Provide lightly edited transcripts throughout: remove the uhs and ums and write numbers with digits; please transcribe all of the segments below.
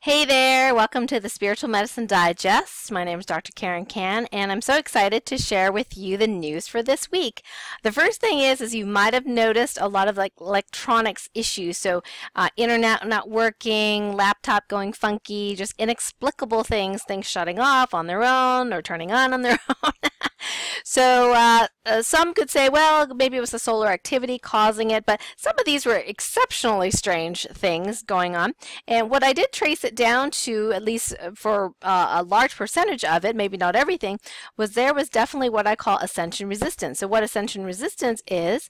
Hey there, welcome to the Spiritual Medicine Digest. My name is Dr. Karen Can, and I'm so excited to share with you the news for this week. The first thing is you might have noticed a lot of electronics issues. So internet not working, laptop going funky, just inexplicable things shutting off on their own or turning on their own. So some could say, well, maybe it was the solar activity causing it, but some of these were exceptionally strange things going on. And what I did trace it down to, at least for a large percentage of it, maybe not everything, was there was definitely what I call ascension resistance. So what ascension resistance is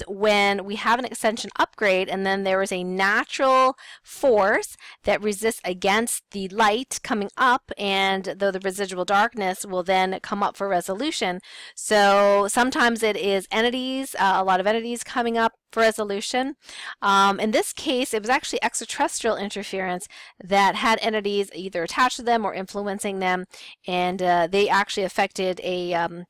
when we have an ascension upgrade and then there is a natural force that resists against the light coming up, and though the residual darkness will then come up for resolution. So sometimes it is entities, a lot of entities coming up for resolution. In this case, it was actually extraterrestrial interference that had entities either attached to them or influencing them, and they actually affected a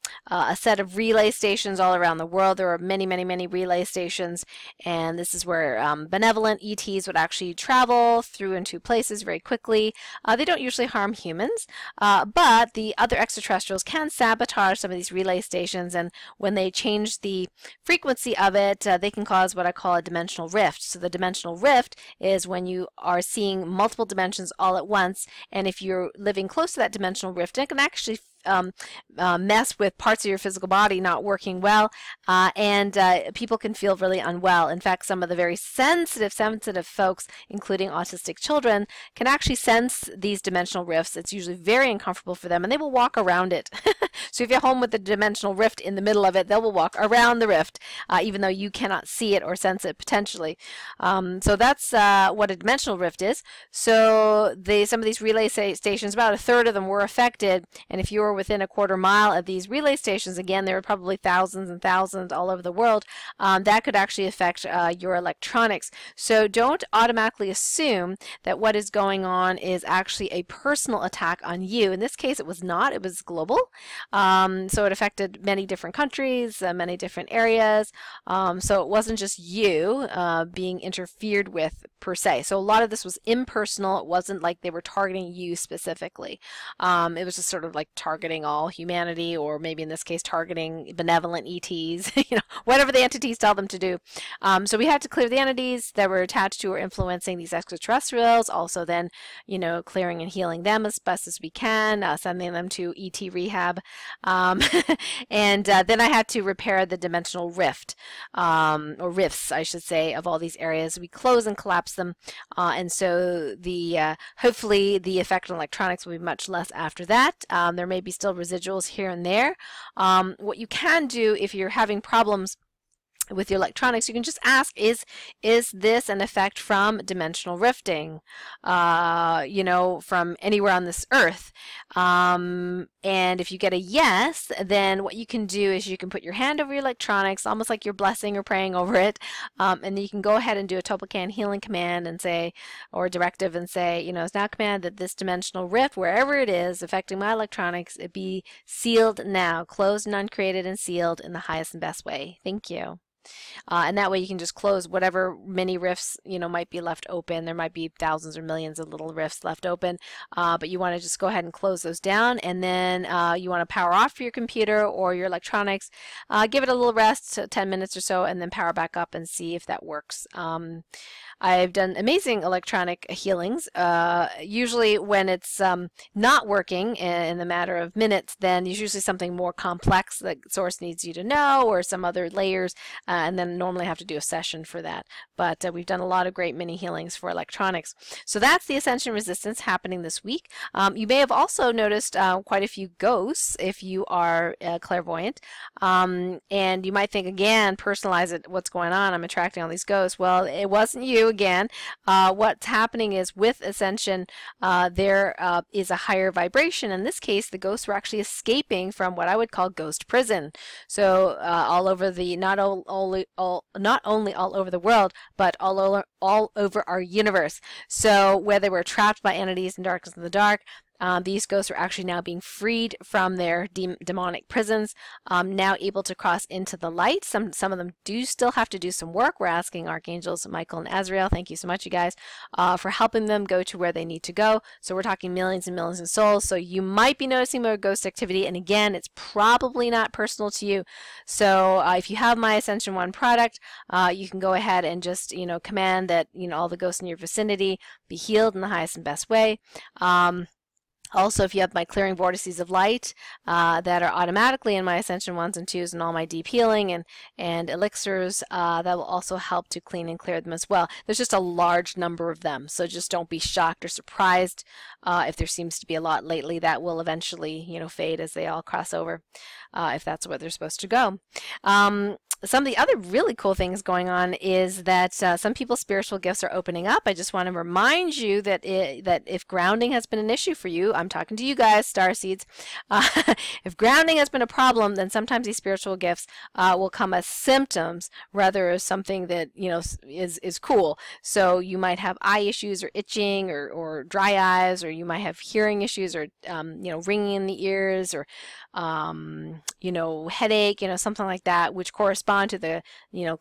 set of relay stations all around the world. There are many, many, many relay stations, and this is where benevolent ETs would actually travel through into places very quickly. They don't usually harm humans, but the other extraterrestrials can sabotage some of these relay stations, and when they change the frequency of it, they can cause what I call a dimensional rift. So the dimensional rift is when you are seeing multiple dimensions all at once, and if you're living close to that dimensional rift, it can actually mess with parts of your physical body not working well, and people can feel really unwell. In fact, some of the very sensitive folks, including autistic children, can actually sense these dimensional rifts. It's usually very uncomfortable for them, and they will walk around it. So if you're home with the dimensional rift in the middle of it, they will walk around the rift, even though you cannot see it or sense it potentially. So that's what a dimensional rift is. So some of these relay stations, about a third of them were affected, and if you were within a quarter mile of these relay stations, again, there are probably thousands and thousands all over the world, that could actually affect your electronics. So don't automatically assume that what is going on is actually a personal attack on you. In this case, it was not. It was global. So it affected many different countries, many different areas. So it wasn't just you being interfered with per se. So a lot of this was impersonal. It wasn't like they were targeting you specifically. It was just sort of like targeting all humanity, or maybe in this case targeting benevolent ETs, whatever the entities tell them to do. So we had to clear the entities that were attached to or influencing these extraterrestrials, also then, clearing and healing them as best as we can, sending them to ET rehab. And then I had to repair the dimensional rift, or rifts, I should say, of all these areas. We close and collapse them, and so hopefully the effect on electronics will be much less after that. There may be still residuals here and there. What you can do if you're having problems with your electronics, you can just ask, is this an effect from dimensional rifting, from anywhere on this earth? And if you get a yes, then what you can do is you can put your hand over your electronics, almost like you're blessing or praying over it, and then you can go ahead and do a Topocan healing command and say, or directive, and say, it's now command that this dimensional rift, wherever it is affecting my electronics, it be sealed now, closed and uncreated and sealed in the highest and best way. Thank you. And that way you can just close whatever mini rifts might be left open. There might be thousands or millions of little rifts left open, but you want to just go ahead and close those down, and then you want to power off your computer or your electronics, give it a little rest, 10 minutes or so, and then power back up and see if that works. I've done amazing electronic healings. Usually when it's not working in the matter of minutes, then there's usually something more complex that source needs you to know, or some other layers, and then normally have to do a session for that. But we've done a lot of great mini healings for electronics. So that's the Ascension Resistance happening this week. You may have also noticed quite a few ghosts if you are clairvoyant, and you might think, again, personalize it, what's going on? I'm attracting all these ghosts. Well, it wasn't you again. What's happening is with Ascension, there is a higher vibration. In this case, the ghosts were actually escaping from what I would call ghost prison. So all over the, not only all over the world, but all over our universe. So whether we're trapped by entities in darkness in the dark, These ghosts are actually now being freed from their demonic prisons, now able to cross into the light. Some of them do still have to do some work. We're asking Archangels Michael and Azrael, thank you so much, you guys, for helping them go to where they need to go. So we're talking millions and millions of souls. So you might be noticing more ghost activity, and again, it's probably not personal to you. So if you have my Ascension 1 product, you can go ahead and just, command that, all the ghosts in your vicinity be healed in the highest and best way. Also, if you have my clearing vortices of light that are automatically in my Ascension 1s and 2s and all my deep healing and elixirs, that will also help to clean and clear them as well. There's just a large number of them, so just don't be shocked or surprised if there seems to be a lot lately. That will eventually, fade as they all cross over, if that's where they're supposed to go. Some of the other really cool things going on is that some people's spiritual gifts are opening up. I just want to remind you that that if grounding has been an issue for you, I'm talking to you guys, starseeds. If grounding has been a problem, then sometimes these spiritual gifts will come as symptoms rather as something that is cool. So you might have eye issues or itching or dry eyes, or you might have hearing issues or ringing in the ears or headache, something like that, which corresponds to the,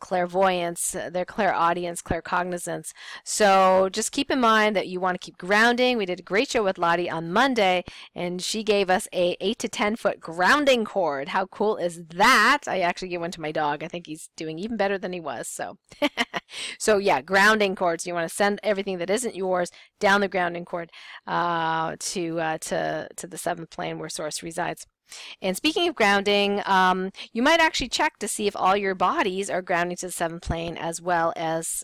clairvoyance, their clairaudience, claircognizance. So just keep in mind that you want to keep grounding. We did a great show with Lottie on Monday, and she gave us a 8 to 10 foot grounding cord. How cool is that? I actually gave one to my dog. I think he's doing even better than he was. So, so yeah, grounding cords. You want to send everything that isn't yours down the grounding cord to the seventh plane where Source resides. And speaking of grounding, you might actually check to see if all your bodies are grounding to the seventh plane as well as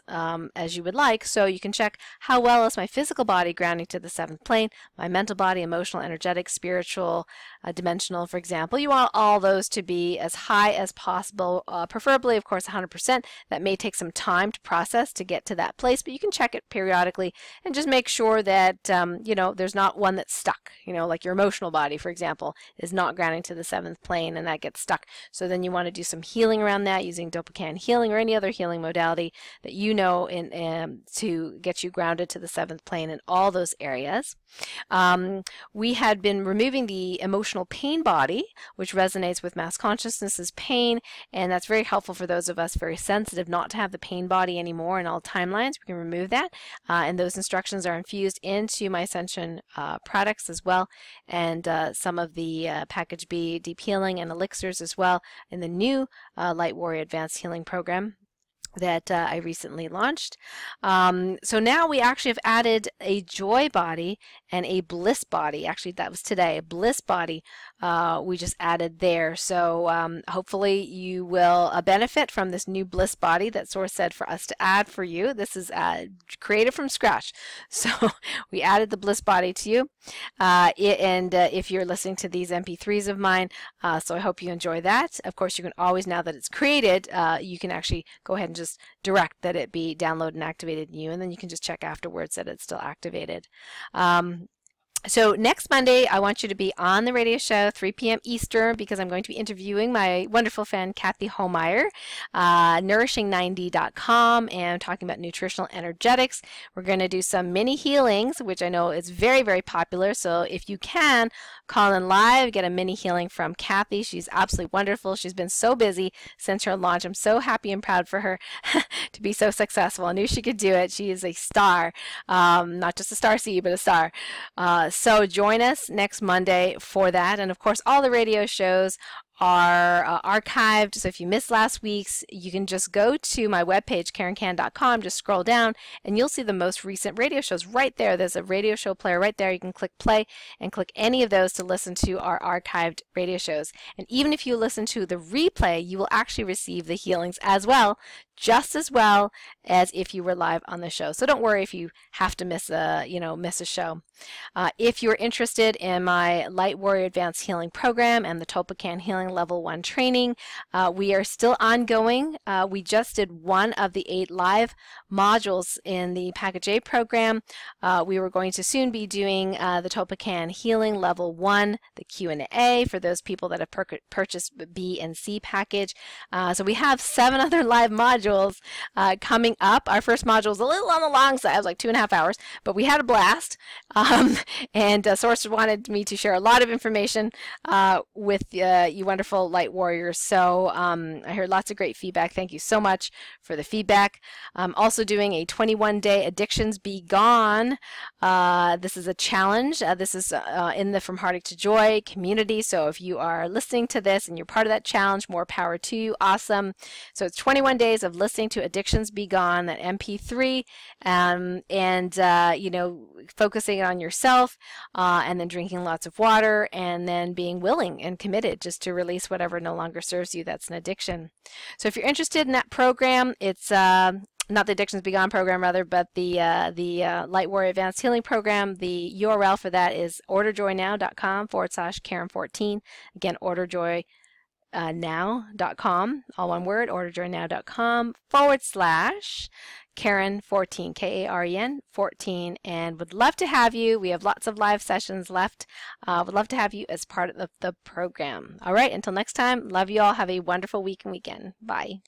you would like. So you can check how well is my physical body grounding to the seventh plane, my mental body, emotional, energetic, spiritual, dimensional, for example. You want all those to be as high as possible, preferably, of course, 100%. That may take some time to process to get to that place, but you can check it periodically and just make sure that, there's not one that's stuck. Like your emotional body, for example, is not grounding to the seventh plane and that gets stuck. So then you want to do some healing around that using Dopacan healing or any other healing modality that to get you grounded to the seventh plane in all those areas. We had been removing the emotional pain body, which resonates with mass consciousness as pain, and that's very helpful for those of us very sensitive not to have the pain body anymore in all timelines. We can remove that, and those instructions are infused into my Ascension products as well, and some of the Package B deep healing and elixirs as well in the new Light Warrior Advanced Healing Program that I recently launched. So now we actually have added a joy body and a bliss body. Actually, that was today. A bliss body we just added there. So hopefully you will benefit from this new bliss body that Source said for us to add for you. This is created from scratch. So we added the bliss body to you. If you're listening to these MP3s of mine, so I hope you enjoy that. Of course, you can always, now that it's created, you can actually go ahead and just direct that it be downloaded and activated in you, and then you can just check afterwards that it's still activated. So next Monday, I want you to be on the radio show, 3 p.m. Eastern, because I'm going to be interviewing my wonderful friend, Kathy Homeyer, nourishing90.com, and talking about nutritional energetics. We're going to do some mini healings, which I know is very, very popular. So if you can, call in live, get a mini healing from Kathy. She's absolutely wonderful. She's been so busy since her launch. I'm so happy and proud for her to be so successful. I knew she could do it. She is a star, not just a star seed, but a star. So join us next Monday for that. And of course, all the radio shows are archived. So if you missed last week's, you can just go to my webpage, KarenCan.com, just scroll down, and you'll see the most recent radio shows right there. There's a radio show player right there. You can click play and click any of those to listen to our archived radio shows. And even if you listen to the replay, you will actually receive the healings as well, just as well as if you were live on the show. So don't worry if you have to miss a show. If you're interested in my Light Warrior Advanced Healing Program and the Topacan Healing Level 1 training, we are still ongoing. We just did one of the 8 live modules in the Package A program. We were going to soon be doing the Topacan Healing Level 1, the Q&A for those people that have purchased B and C package. So we have 7 other live modules modules coming up. Our first module was a little on the long side. It was like 2.5 hours, but we had a blast. And Source wanted me to share a lot of information with you wonderful light warriors. So I heard lots of great feedback. Thank you so much for the feedback. I'm also doing a 21-day Addictions Be Gone. This is a challenge. This is in the From Heartache to Joy community. So if you are listening to this and you're part of that challenge, more power to you. Awesome. So it's 21 days of listening to Addictions Be Gone, that MP3, and you know, focusing on yourself, and then drinking lots of water, and then being willing and committed just to release whatever no longer serves you that's an addiction. So if you're interested in that program, it's not the Addictions Be Gone program, rather, but the Light Warrior Advanced Healing Program. The URL for that is orderjoynow.com/Karen14. Again, orderjoynow.com, all one word, orderjoynow.com/Karen14, Karen 14, and would love to have you. We have lots of live sessions left. Would love to have you as part of the program. All right, until next time, love you all. Have a wonderful week and weekend. Bye.